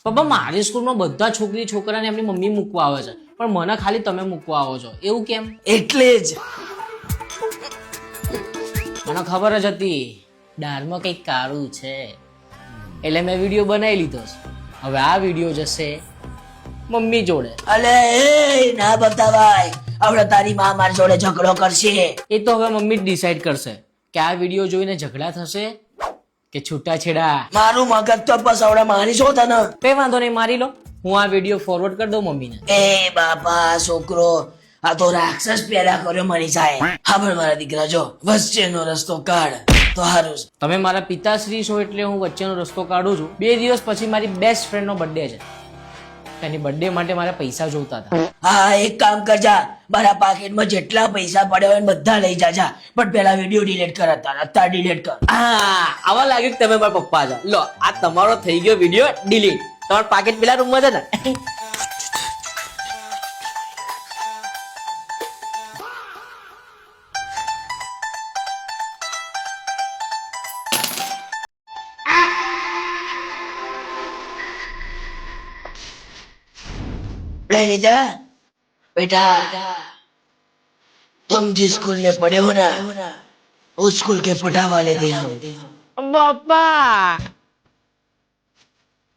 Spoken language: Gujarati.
પપ્પા મારી સ્કૂલમાં બધા છોકરી છોકરાને એમની મમ્મી મૂકવા આવે છે, પણ મને ખાલી તમે મૂકવા આવો છો, એવું કેમ? એટલે જ મને ખબર જ હતી દાળમાં કંઈક કાળું છે, એટલે મેં વિડીયો બનાવી લીધો છે. હવે આ વિડીયો જશે મમ્મી જોડે. અલે એ ના બતાવાય, હવે તારી માં મારી જોડે ઝઘડો કરશે. એ તો હવે મમ્મી જ ડિસાઈડ કરશે કે આ વિડીયો જોઈને ઝઘડા થશે કે છૂટાછેડા. મારું મગજ તો બસ હવે મારી શું તને. કઈ વાંધો નહીં, મારી લો. હું આ વિડીયો ફોરવર્ડ કરી દઉં મમ્મીને. એ બાપા છોકરો, આ તો રાક્ષસ પેદા કર્યો મારી સાહેબ. હા પણ મારા દીકરા જો વચ્ચેનો રસ્તો કાઢ તો હારું. તમે મારા પિતાશ્રી છો એટલે હું વચ્ચેનો રસ્તો કાઢું છું. 2 દિવસ પછી મારી બેસ્ટ ફ્રેન્ડનો બર્થડે છે, એની બર્થડે માટે મારે પૈસા જોઈતા હતા. હા એક કામ કરજા, મારા પાકેટમાં જેટલા પૈસા પડ્યા હોય ને બધા લઈ જાજા, પણ પેલા વિડીયો ડિલીટ કર, અત્યારે ડિલીટ કર. હા, આવા લાગ્યું કે તમે મારા પપ્પા છો. લો, આ તમારો થઈ ગયો વિડીયો ડિલીટ. તમારો પાકેટ પેલા રૂમમાં છે ને. ले लीजा बेटा, तुम जिस स्कूल में पढ़े हो ना, उस स्कूल के पढ़ा वाले थे हम. પપ્પા